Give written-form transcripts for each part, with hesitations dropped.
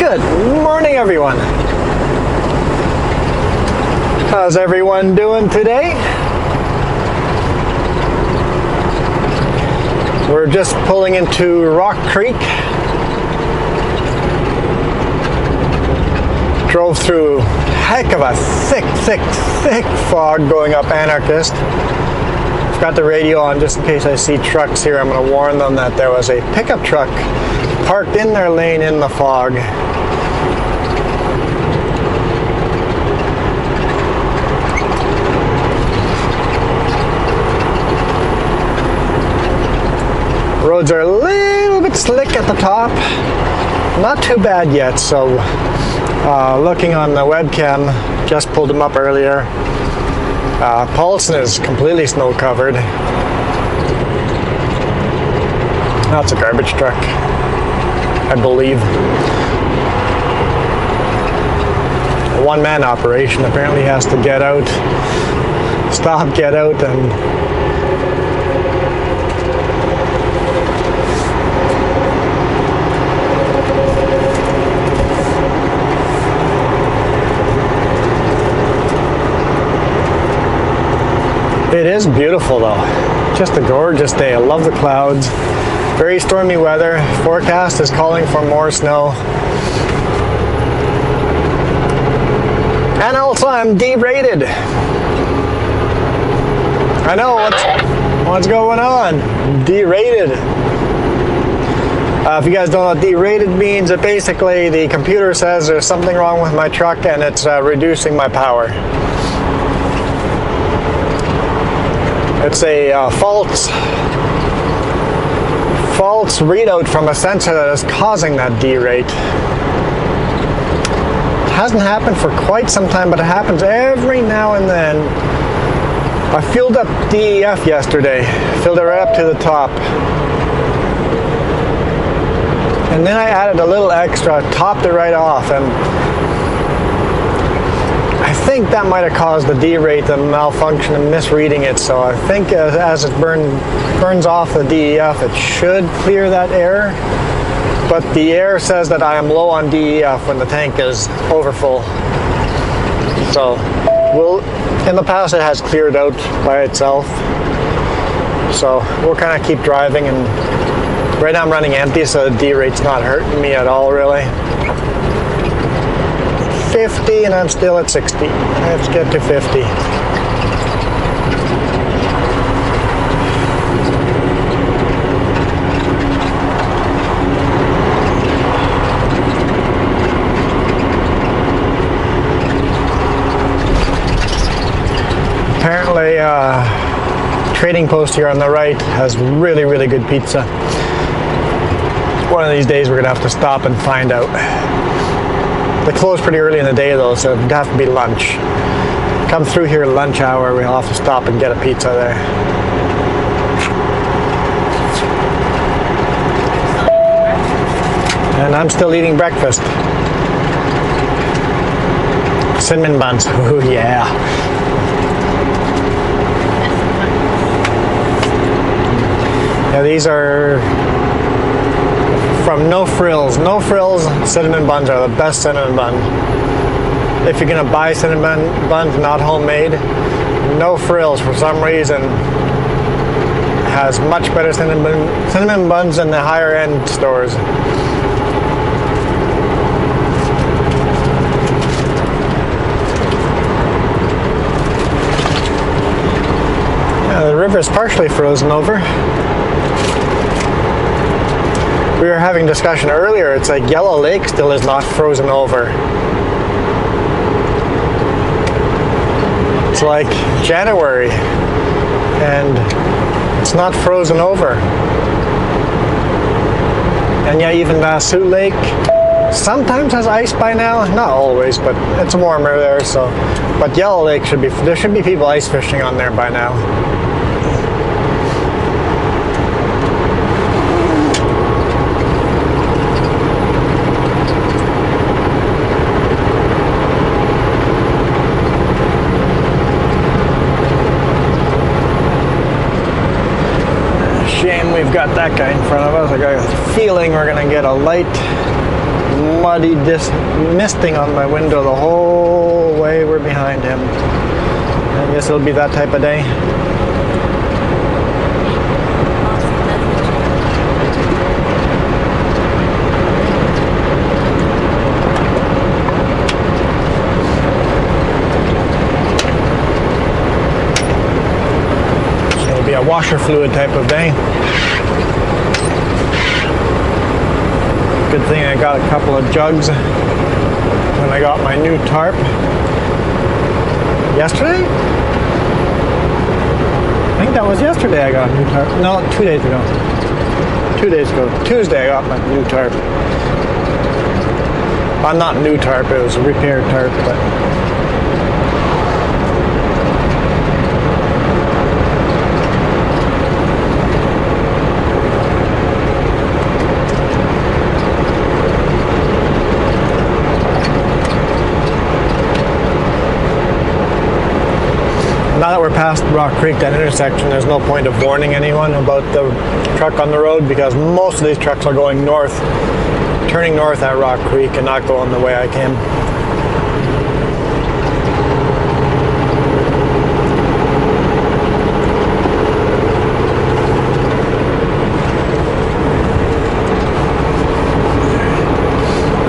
Good morning, everyone. How's everyone doing today? We're just pulling into Rock Creek. Drove through heck of a thick fog going up Anarchist. I've got the radio on just in case I see trucks here. I'm going to warn them that there was a pickup truck parked in their lane in the fog. Roads are a little bit slick at the top. Not too bad yet, so looking on the webcam, just pulled them up earlier. Paulson is completely snow covered. That's a garbage truck, I believe. A one-man operation. Apparently has to get out, stop, get out, and it is beautiful though. Just a gorgeous day. I love the clouds. Very stormy weather. Forecast is calling for more snow. And also I'm derated. I know what's going on. Derated. If you guys don't know what derated means, it basically the computer says there's something wrong with my truck and it's reducing my power. It's a false readout from a sensor that is causing that derate. It hasn't happened for quite some time, but it happens every now and then. I filled up DEF yesterday, filled it right up to the top. And then I added a little extra, topped it right off, and I think that might have caused the derate, the malfunction, and misreading it. So I think as it burns off the DEF, it should clear that error. But the error says that I am low on DEF when the tank is overfull. So in the past it has cleared out by itself. So we'll kind of keep driving, and right now I'm running empty, so the derate's not hurting me at all really. 50 and I'm still at 60. Let's get to 50. Apparently, trading post here on the right has really good pizza. One of these days we're gonna have to stop and find out. They close pretty early in the day though, so it'd have to be lunch. Come through here lunch hour, we'll have to stop and get a pizza there. And I'm still eating breakfast. Cinnamon buns, oh yeah. Yeah, these are from No Frills. No Frills cinnamon buns are the best cinnamon bun. If you're gonna buy cinnamon buns not homemade, No Frills for some reason has much better cinnamon buns than the higher end stores. Yeah, the river is partially frozen over. We were having discussion earlier, it's like Yellow Lake still is not frozen over. It's like January and it's not frozen over. And yeah, even Suit Lake sometimes has ice by now, not always, but it's warmer there, so. But Yellow Lake there should be people ice fishing on there by now. Shame we've got that guy in front of us. I got a feeling we're gonna get a light mud muddy misting on my window the whole way we're behind him. I guess it'll be that type of day. So it'll be a washer fluid type of day. Good thing I got a couple of jugs when I got my new tarp. Yesterday? I think that was yesterday I got a new tarp. No, 2 days ago. 2 days ago. Tuesday I got my new tarp. Well, not new tarp, it was a repaired tarp, but... Now that we're past Rock Creek, that intersection, there's no point of warning anyone about the truck on the road because most of these trucks are going north, turning north at Rock Creek and not going the way I came.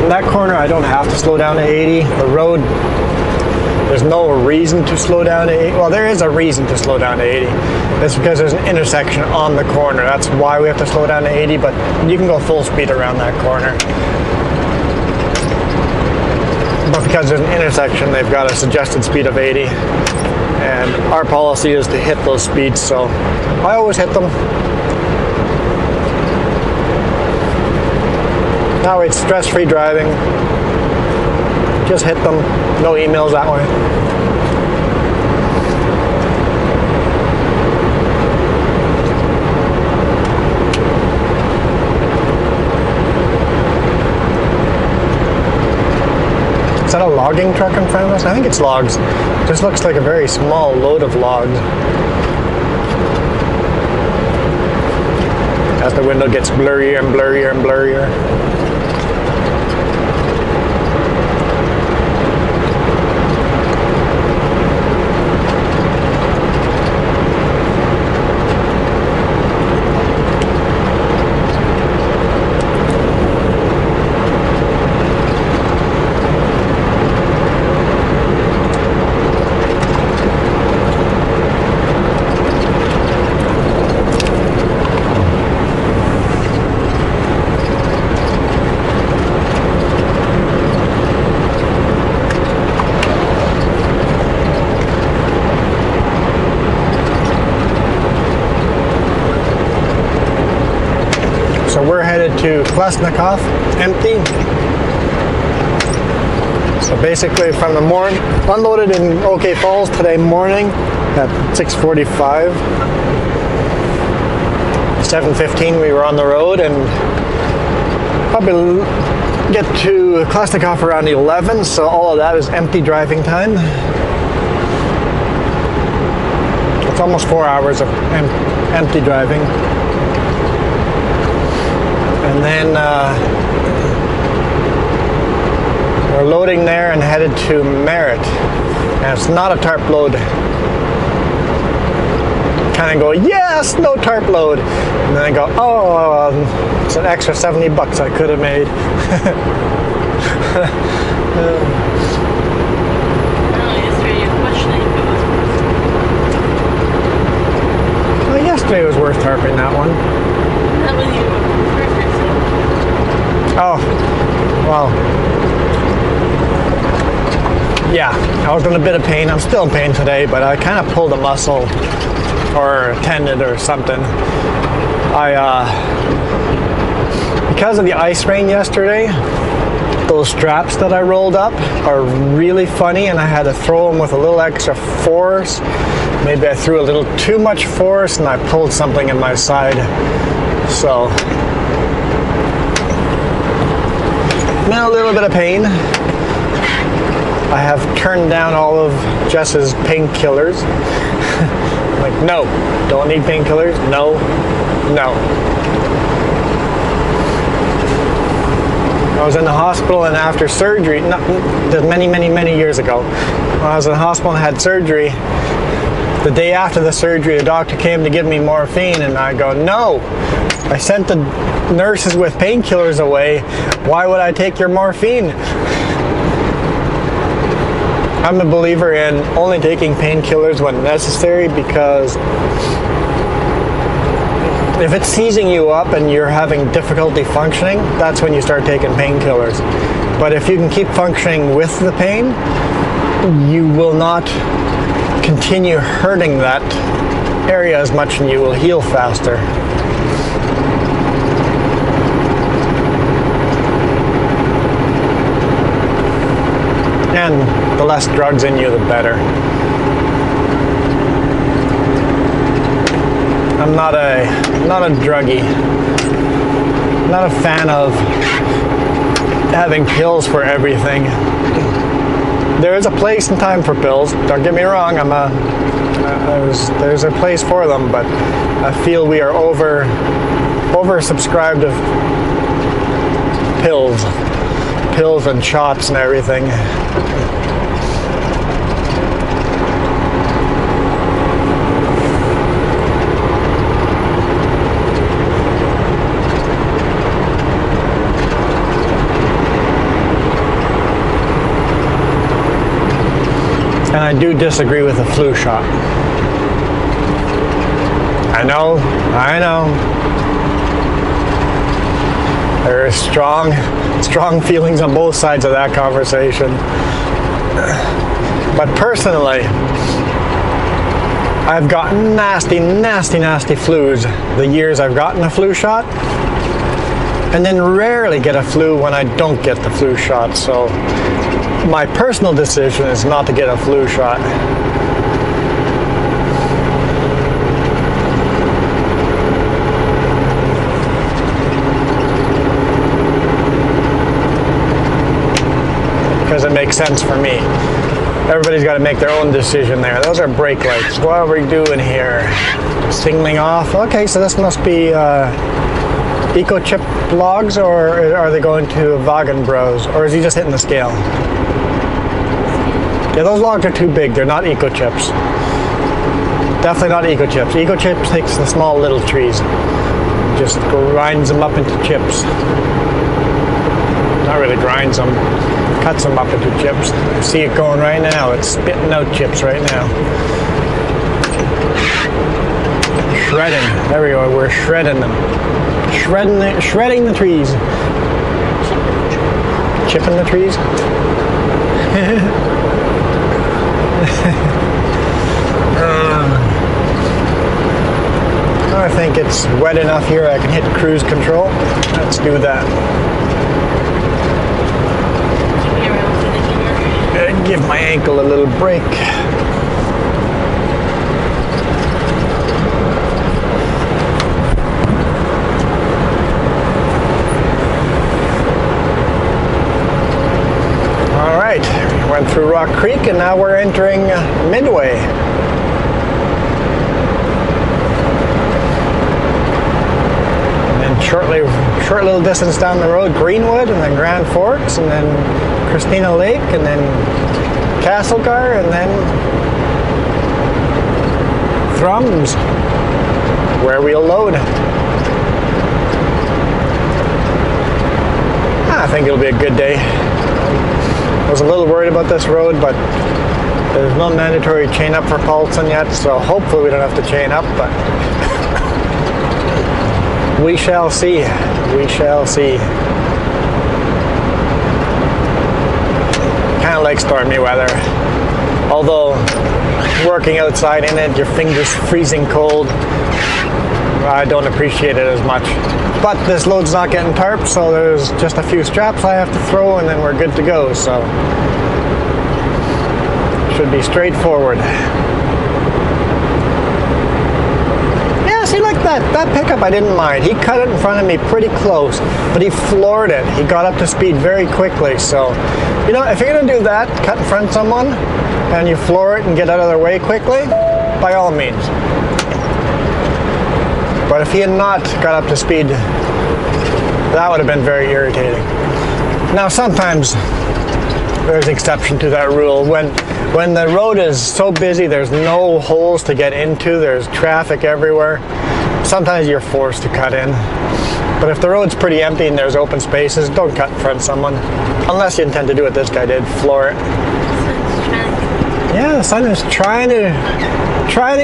In that corner, I don't have to slow down to 80. The road, there's no reason to slow down to 80. Well, there is a reason to slow down to 80. It's because there's an intersection on the corner. That's why we have to slow down to 80, but you can go full speed around that corner. But because there's an intersection, they've got a suggested speed of 80. And our policy is to hit those speeds, so I always hit them. Now it's stress-free driving. Just hit them. No emails that way. Is that a logging truck in front of us? I think it's logs. It just looks like a very small load of logs. As the window gets blurrier and blurrier and blurrier. So we're headed to Westmacott, empty. So basically from the morning, unloaded in OK Falls today morning at 6:45. 7:15 we were on the road and probably get to Westmacott around 11, so all of that is empty driving time. It's almost 4 hours of empty driving. And then we're loading there and headed to Merritt. And it's not a tarp load. Kind of go, yes, no tarp load. And then I go, oh, it's an extra $70 I could have made. Well, yesterday was worth tarping that one. That was you. Oh, well, yeah, I was in a bit of pain. I'm still in pain today, but I kind of pulled a muscle or a tendon or something. Because of the ice rain yesterday, those straps that I rolled up are really funny and I had to throw them with a little extra force. Maybe I threw a little too much force and I pulled something in my side. So, I'm in a little bit of pain. I have turned down all of Jess's painkillers. Like, no, don't need painkillers. No, no. I was in the hospital, and after surgery, many years ago, when I was in the hospital and had surgery, the day after the surgery, the doctor came to give me morphine, and I go, no, I sent the nurses with painkillers away. Why would I take your morphine? I'm a believer in only taking painkillers when necessary, because if it's seizing you up and you're having difficulty functioning, that's when you start taking painkillers. But if you can keep functioning with the pain, you will not continue hurting that area as much, and you will heal faster. And the less drugs in you, the better. I'm not a druggie. Not a fan of having pills for everything. There is a place and time for pills. Don't get me wrong. There's a place for them, but I feel we are oversubscribed of pills and shots and everything. And I do disagree with the flu shot. I know. There are strong feelings on both sides of that conversation. But personally, I've gotten nasty flus the years I've gotten a flu shot, and then rarely get a flu when I don't get the flu shot. So my personal decision is not to get a flu shot. Because it makes sense for me. Everybody's got to make their own decision there. Those are brake lights. What are we doing here? Signaling off. Okay, so this must be EcoChip logs, or are they going to Vaughan Bros, or is he just hitting the scale? Yeah, those logs are too big. They're not EcoChips. Definitely not EcoChips. EcoChips takes the small little trees, just grinds them up into chips. Not really grinds them, cuts them up into chips. I see it going right now. It's spitting out chips right now. Shredding. There we go. We're shredding them. Shredding the trees. Chipping the trees. I think it's wet enough here. I can hit cruise control. Let's do that. Give my ankle a little break. All right, went through Rock Creek, and now we're entering Midway. And then short little distance down the road, Greenwood, and then Grand Forks, and then Christina Lake, and then Castlegar, and then Thrums, where we'll load. I think it'll be a good day. I was a little worried about this road, but there's no mandatory chain up for Paulson yet, so hopefully we don't have to chain up, but we shall see. We shall see. Kind of like stormy weather. Although working outside in it, your fingers freezing cold, I don't appreciate it as much. But this load's not getting tarped, so there's just a few straps I have to throw, and then we're good to go. So should be straightforward. Yeah, see, like that pickup I didn't mind. He cut it in front of me pretty close, but he floored it. He got up to speed very quickly. So, you know, if you're gonna do that, cut in front of someone, and you floor it and get out of their way quickly, by all means. But if he had not got up to speed, that would have been very irritating. Now sometimes there's an exception to that rule. When the road is so busy, there's no holes to get into, there's traffic everywhere, sometimes you're forced to cut in. But if the road's pretty empty and there's open spaces, don't cut in front of someone. Unless you intend to do what this guy did, floor it. Yeah, the sun is trying to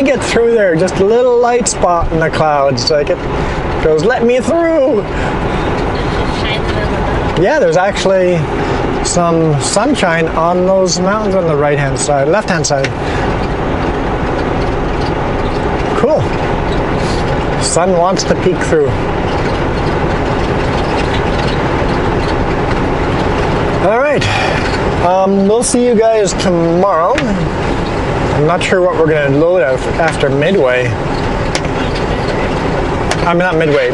get through there. Just a little light spot in the clouds. Like it goes, let me through. Yeah, there's actually some sunshine on those mountains on the right-hand side, left-hand side. Cool. Sun wants to peek through. All right. We'll see you guys tomorrow. I'm not sure what we're going to load after Midway. I mean, not Midway.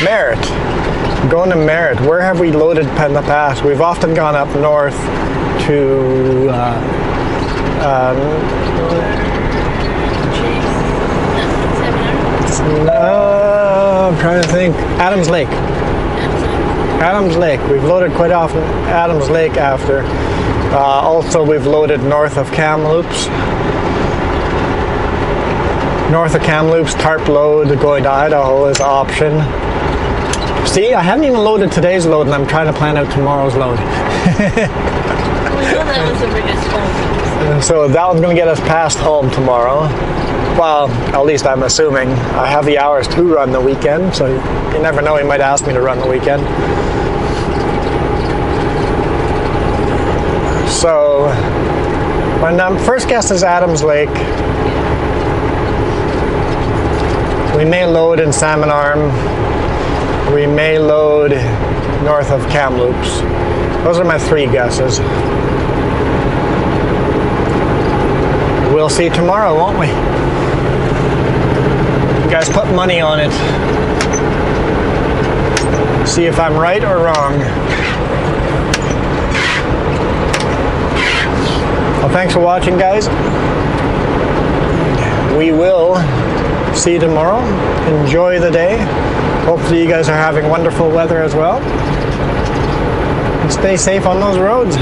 Merritt. Going to Merritt. Where have we loaded in the past? We've often gone up north to I'm trying to think. Adams Lake. Adams Lake. We've loaded quite often Adams Lake after. Also, we've loaded north of Kamloops. North of Kamloops, tarp load going to Idaho is an option. See, I haven't even loaded today's load, and I'm trying to plan out tomorrow's load. That was the biggest home. So that one's going to get us past home tomorrow. Well, at least I'm assuming. I have the hours to run the weekend, so you never know, he might ask me to run the weekend. So, my first guess is Adams Lake. We may load in Salmon Arm. We may load north of Kamloops. Those are my three guesses. We'll see tomorrow, won't we? You guys put money on it. See if I'm right or wrong. Well, thanks for watching, guys. We will see you tomorrow. Enjoy the day. Hopefully you guys are having wonderful weather as well. And stay safe on those roads.